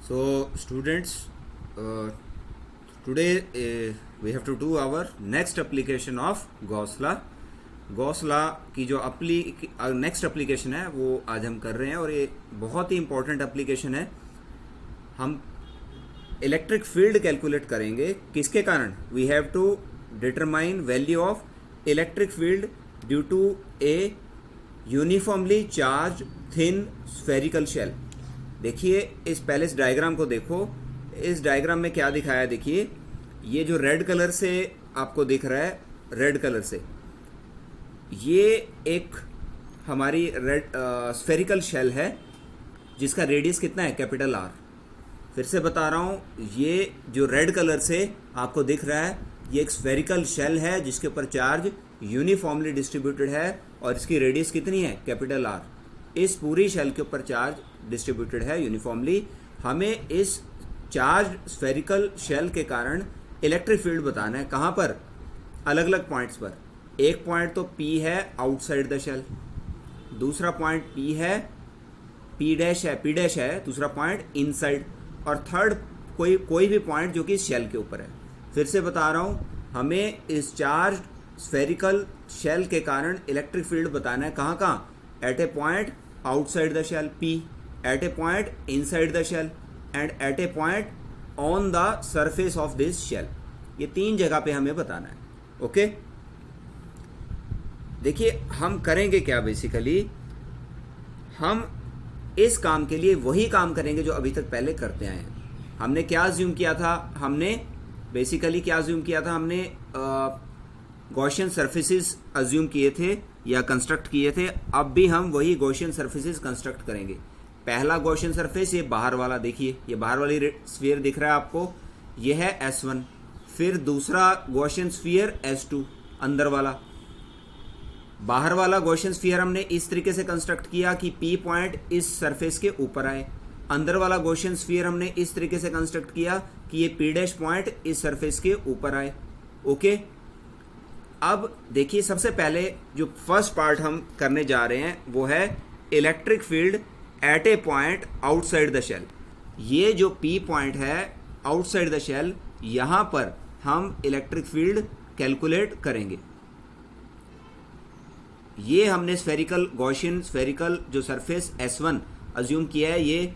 So, students, today we have to do our next application of Gauss law. Gauss law की जो next application है वो आज हम कर रहे हैं और ये बहुत ही इंपॉर्टेंट एप्लीकेशन है. हम इलेक्ट्रिक फील्ड कैलकुलेट करेंगे. किसके कारण? We have to determine value of electric field due to a uniformly charge thin spherical shell. देखिए पहले इस डायग्राम को देखो. इस डायग्राम में क्या दिखाया है? देखिए ये जो रेड कलर से आपको दिख रहा है, रेड कलर से, ये एक हमारी रेड स्फेरिकल शेल है जिसका रेडियस कितना है? Capital R. फिर से बता रहा हूँ, ये जो रेड कलर से आपको दिख रहा है ये एक स्फेरिकल शेल है जिसके ऊपर चार्ज यूनिफॉर्मली डिस्ट्रीब्यूटेड है और इसकी रेडियस कितनी है? Capital R. इस पूरी शेल के ऊपर चार्ज डिस्ट्रीब्यूटेड है यूनिफॉर्मली. हमें इस चार्ज स्फेरिकल शेल के कारण इलेक्ट्रिक फील्ड बताना है. कहाँ पर? अलग अलग पॉइंट्स पर. एक पॉइंट तो P है आउटसाइड द शेल, दूसरा पॉइंट P है, P डैश है दूसरा पॉइंट इनसाइड, और थर्ड कोई भी पॉइंट जो कि शेल के ऊपर है. फिर से बता रहा हूँ, हमें इस चार्ज स्फेरिकल शेल के कारण इलेक्ट्रिक फील्ड बताना है. कहाँ कहाँ? At a point outside the shell P, at a point inside the shell and at a point on the surface of this shell. ये तीन जगह पे हमें बताना है. ओके देखिए हम करेंगे क्या. बेसिकली हम इस काम के लिए वही काम करेंगे जो अभी तक पहले करते आए हैं. हमने क्या अज्यूम किया था? हमने गॉसियन सरफेसेस अज्यूम किए थे या कंस्ट्रक्ट किए थे. अब भी हम वही गॉसियन सरफेसेस कंस्ट्रक्ट करेंगे. पहला गॉसियन सरफेस ये बाहर वाला, देखिए ये बाहर वाली स्फीयर दिख रहा है आपको, ये है S1. फिर दूसरा गॉसियन स्फीयर S2 अंदर वाला. बाहर वाला गॉसियन स्फीयर हमने इस तरीके से कंस्ट्रक्ट किया कि P पॉइंट इस सरफेस के ऊपर आए. अंदर वाला गॉसियन स्फीयर हमने इस तरीके से कंस्ट्रक्ट किया कि ये P डैश पॉइंट इस सरफेस के ऊपर आए. ओके अब देखिए सबसे पहले जो फर्स्ट पार्ट हम करने जा रहे हैं वो है electric field at a point outside the shell. ये जो P पॉइंट है आउटसाइड द शेल, यहां पर हम इलेक्ट्रिक फील्ड कैलकुलेट करेंगे. ये हमने गॉसियन स्फेरिकल जो सरफेस S1 अज्यूम किया है, ये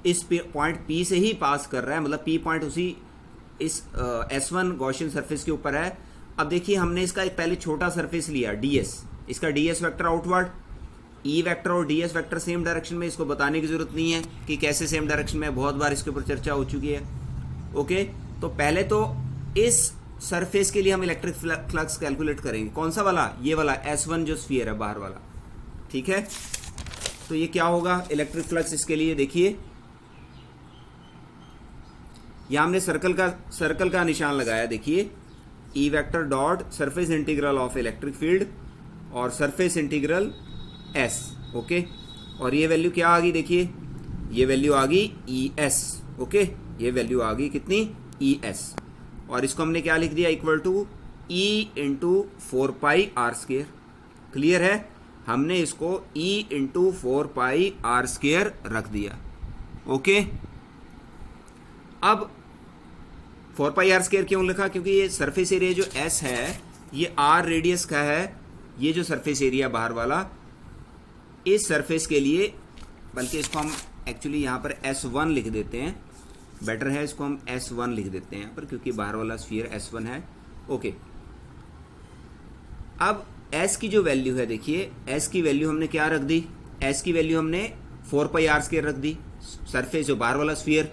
इस पॉइंट P से ही पास कर रहा है, मतलब P पॉइंट उसी इस S1 गॉसियन सरफेस के ऊपर है. अब देखिए हमने इसका एक पहले छोटा सरफेस लिया DS. इसका DS vector outward, E vector और DS वेक्टर सेम डायरेक्शन में. इसको बताने की जरूरत नहीं है कि कैसे सेम डायरेक्शन में, बहुत बार इसके ऊपर चर्चा हो चुकी है. ओके तो पहले तो इस सरफेस के लिए हम इलेक्ट्रिक फ्लक्स कैलकुलेट करेंगे. कौन सा वाला? ये वाला S1 जो स्फीयर है बाहर वाला. ठीक है, तो ये क्या होगा इलेक्ट्रिक फ्लक्स इसके लिए? देखिए यहां हमने सर्कल का निशान लगाया. देखिए E vector dot surface integral of electric field और सरफेस इंटीग्रल S. ओके और ये वैल्यू क्या आ गई? देखिए ये वैल्यू आ गई ES. ओके ये वैल्यू आ गई कितनी? ES. और इसको हमने क्या लिख दिया? Equal to E into 4πr². Clear है? हमने इसको E इंटू 4πr² रख दिया. ओके अब 4πr² क्यों लिखा? क्योंकि ये सरफेस एरिया जो S है ये R रेडियस का है. ये जो सरफेस एरिया बाहर वाला, इस सरफेस के लिए, बल्कि इसको हम एक्चुअली यहाँ पर S1 लिख देते हैं. बेटर है इसको हम S1 लिख देते हैं यहाँ पर, क्योंकि बाहर वाला स्फीयर S1 है. ओके अब S की जो वैल्यू है, देखिए S की वैल्यू हमने क्या रख दी? S की वैल्यू हमने 4πr² रख दी. सरफेस जो बाहर वाला स्फीयर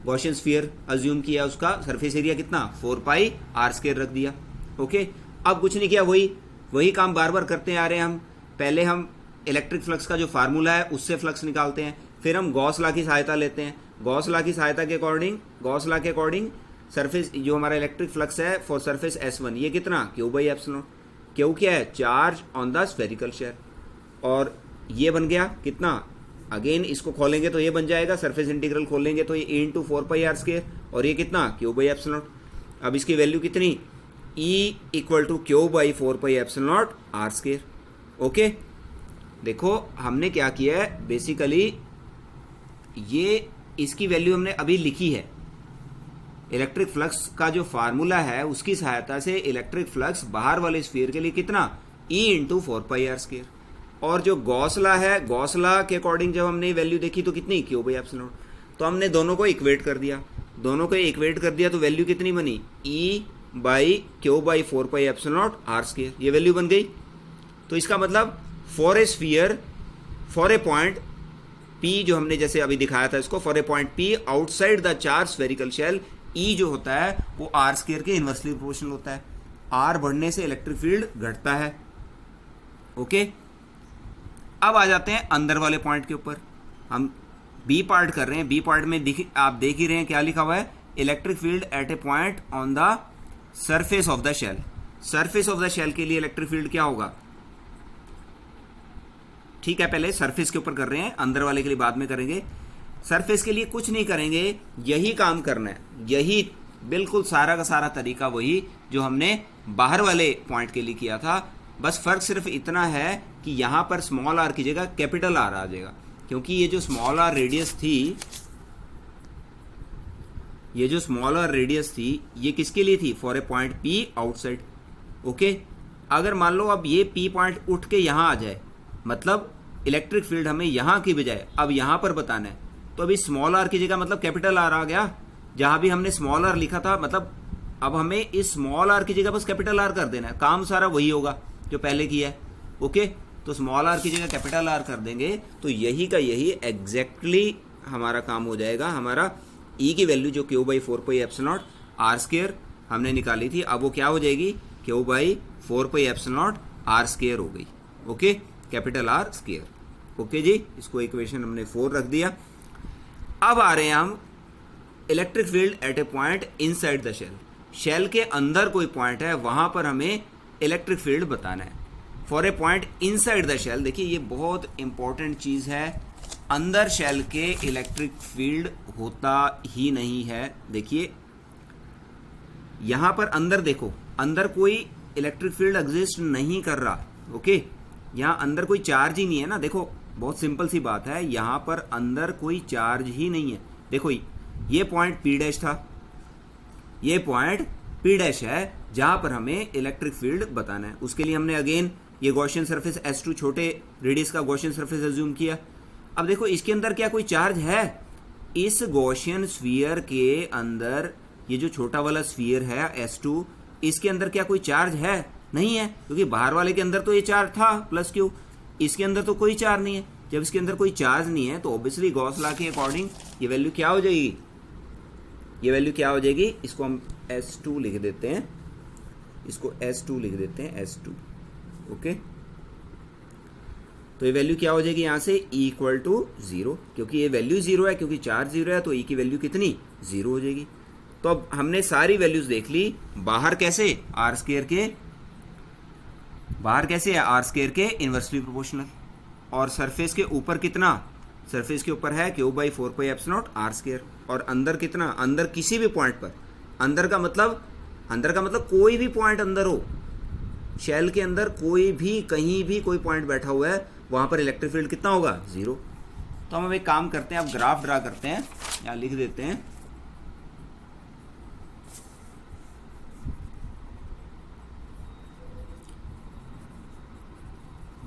गॉसियन स्फीयर अज्यूम किया, उसका सरफेस एरिया कितना? 4πr² रख दिया. ओके अब कुछ नहीं किया, वही काम बार बार करते आ रहे हैं हम. पहले हम इलेक्ट्रिक फ्लक्स का जो फार्मूला है उससे फ्लक्स निकालते हैं, फिर हम गॉस लॉ की सहायता लेते हैं. गॉस लॉ की सहायता के अकॉर्डिंग सरफेस जो हमारा इलेक्ट्रिक फ्लक्स है फॉर सरफेस S1, ये कितना? Q/ε. Q क्या है? Charge on the spherical shell. और ये बन गया कितना? अगेन इसको खोलेंगे तो ये बन जाएगा, सरफेस इंटीग्रल खोलेंगे तो ये E इंटू 4πr², और ये कितना? Q/ε. अब इसकी वैल्यू कितनी? E equal to Q/4πε r². Okay देखो हमने क्या किया है, बेसिकली ये इसकी वैल्यू हमने अभी लिखी है। इलेक्ट्रिक फ्लक्स का जो फार्मूला है उसकी सहायता से इलेक्ट्रिक फ्लक्स बाहर वाले स्फीयर के लिए कितना, E इंटू 4πr²। और जो गॉस लॉ है, गॉस लॉ के अकॉर्डिंग जब हमने वैल्यू देखी तो कितनी, Q/ε। तो हमने दोनों को इक्वेट कर दिया, तो वैल्यू कितनी बनी, E/Q/4πε/r²। ये वैल्यू बन गई। तो इसका मतलब for a sphere, for a point P जो हमने जैसे अभी दिखाया था इसको, for a point P outside the charge spherical shell, E जो होता है वो r² के इनवर्सली प्रोपोर्शनल होता है। R बढ़ने से इलेक्ट्रिक फील्ड घटता है। ओके, अब आ जाते हैं अंदर वाले पॉइंट के ऊपर। हम बी पार्ट कर रहे हैं। बी पार्ट में आप देख ही रहे हैं क्या लिखा हुआ है, electric field at a point on the surface of the shell. Surface of the shell के लिए इलेक्ट्रिक फील्ड क्या होगा, ठीक है, पहले सरफेस के ऊपर कर रहे हैं, अंदर वाले के लिए बाद में करेंगे। सरफेस के लिए कुछ नहीं करेंगे, यही काम करना है, यही बिल्कुल सारा का सारा तरीका वही जो हमने बाहर वाले पॉइंट के लिए किया था। बस फर्क सिर्फ इतना है कि यहां पर स्मॉल आर की जगह कैपिटल आर आ जाएगा, क्योंकि ये जो स्मॉल आर रेडियस थी, ये किसके लिए थी, for a point P outside. Okay, अगर मान लो अब ये P पॉइंट उठ के यहां आ जाए, मतलब इलेक्ट्रिक फील्ड हमें यहां की बजाय अब यहां पर बताना है, तो अभी स्मॉल आर की जगह मतलब कैपिटल आर आ गया। जहां भी हमने स्मॉल आर लिखा था, मतलब अब हमें इस स्मॉल आर की जगह बस कैपिटल आर कर देना है, काम सारा वही होगा जो पहले किया है। ओके, तो स्मॉल आर की जगह कैपिटल आर कर देंगे तो यही का यही एग्जैक्टली हमारा काम हो जाएगा। हमारा E की वैल्यू जो Q/4πε/r² हमने निकाली थी, अब वो क्या हो जाएगी, Q/4πε/r² हो गई। Okay, capital R²। ओके जी, इसको इक्वेशन हमने 4 रख दिया। अब आ रहे हैं हम electric field at a point inside the shell. Shell के अंदर कोई पॉइंट है, वहां पर हमें इलेक्ट्रिक फील्ड बताना है। For a point inside the shell, देखिए ये बहुत इंपॉर्टेंट चीज है, अंदर शेल के इलेक्ट्रिक फील्ड होता ही नहीं है। देखिए यहां पर अंदर देखो, अंदर कोई इलेक्ट्रिक फील्ड एग्जिस्ट नहीं कर रहा। ओके, यहां अंदर कोई चार्ज ही नहीं है ना। देखो बहुत सिंपल सी बात है, यहां पर अंदर कोई चार्ज ही नहीं है। देखो ये पॉइंट P' था, ये पॉइंट P' है जहां पर हमें इलेक्ट्रिक फील्ड बताना है। उसके लिए हमने अगेन ये गॉसियन सरफेस S2 छोटे रेडियस का गॉसियन सरफेस अज्यूम किया। अब देखो इसके अंदर क्या कोई चार्ज है, इस गॉसियन स्फीयर के अंदर ये जो छोटा वाला स्फीयर है S2, इसके अंदर क्या कोई चार्ज है, नहीं है, क्योंकि बाहर वाले के अंदर तो ये चार्ज था +Q, इसके अंदर तो कोई चार्ज नहीं है। जब इसके अंदर कोई चार्ज नहीं है तो ऑब्वियसली गॉस लॉ के अकॉर्डिंग ये वैल्यू क्या हो जाएगी, इसको हम S2 लिख देते हैं, S2। ओके, तो ये वैल्यू क्या हो जाएगी यहां से, E = 0, क्योंकि ये वैल्यू 0 है, क्योंकि चार्ज 0 है, तो E की वैल्यू कितनी, 0 हो जाएगी। तो अब हमने सारी वैल्यूज देख ली, बाहर कैसे है R² के इनवर्सली प्रोपोर्शनल, और सरफेस के ऊपर कितना, सरफेस के ऊपर है Q/4πε/r², और अंदर कितना, अंदर किसी भी पॉइंट पर, अंदर का मतलब कोई भी पॉइंट अंदर हो, शेल के अंदर कोई भी कहीं भी कोई पॉइंट बैठा हुआ है, वहां पर इलेक्ट्रिक फील्ड कितना होगा, 0। तो हम अब एक काम करते हैं, अब ग्राफ ड्रा करते हैं, या लिख देते हैं,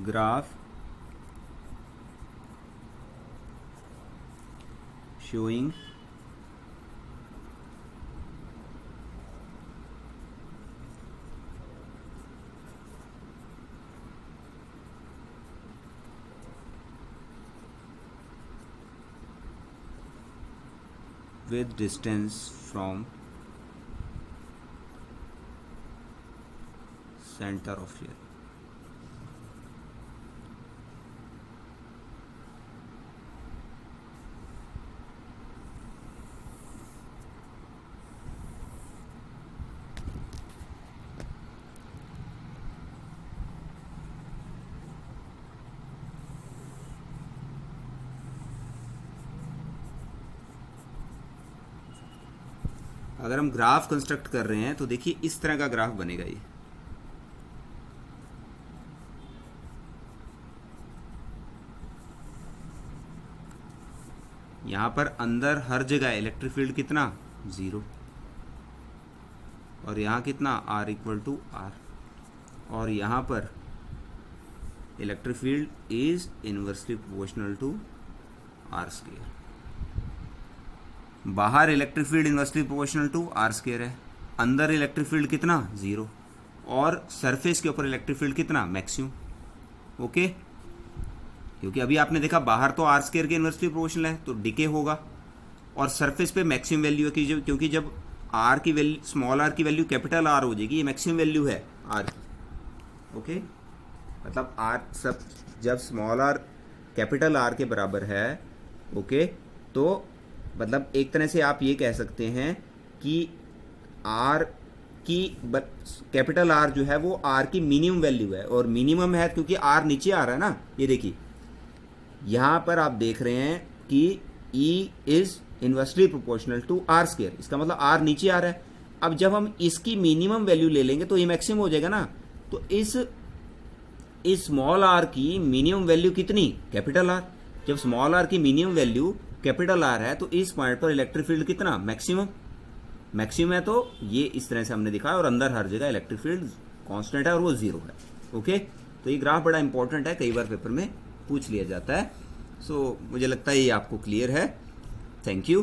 graph showing with distance from center of shear। अगर हम ग्राफ कंस्ट्रक्ट कर रहे हैं तो देखिए इस तरह का ग्राफ बनेगा। ये यहाँ पर अंदर हर जगह इलेक्ट्रिक फील्ड कितना 0, और यहाँ कितना R इक्वल टू R, और यहाँ पर electric field is inversely proportional to R square. बाहर electric field inversely proportional to R square है, अंदर इलेक्ट्रिक फील्ड कितना 0, और सरफेस के ऊपर इलेक्ट्रिक फील्ड कितना मैक्सिमम। ओके, क्योंकि अभी आपने देखा बाहर तो R स्क्वायर के इनवर्सली प्रोपोर्शनल है तो डिके होगा, और सरफेस पे मैक्सिमम वैल्यू है क्योंकि जब R की वैल्यू स्मॉल r की वैल्यू कैपिटल R हो जाएगी, ये मैक्सिमम वैल्यू है R की। ओके, मतलब R सब जब स्मॉल r कैपिटल R के बराबर है, ओके, तो मतलब एक तरह से आप ये कह सकते हैं कि R की कैपिटल R जो है वो R की मिनिमम वैल्यू है, और मिनिमम है क्योंकि R नीचे आ रहा है ना। ये देखिए यहाँ पर आप देख रहे हैं कि E is inversely proportional to R square, इसका मतलब R नीचे आ रहा है। अब जब हम इसकी मिनिमम वैल्यू ले लेंगे तो ये मैक्सिमम हो जाएगा ना। तो इस स्मॉल r की मिनिमम वैल्यू कितनी कैपिटल R, जब स्मॉल r की मिनिमम वैल्यू कैपिटल R है तो इस पॉइंट पर इलेक्ट्रिक फील्ड कितना मैक्सिमम है, तो ये इस तरह से हमने दिखाया, और अंदर हर जगह इलेक्ट्रिक फील्ड कांस्टेंट है और वो 0 है। ओके, तो ये ग्राफ बड़ा इंपॉर्टेंट है, कई बार पेपर में पूछ लिया जाता है। सो मुझे लगता है ये आपको क्लियर है। Thank you.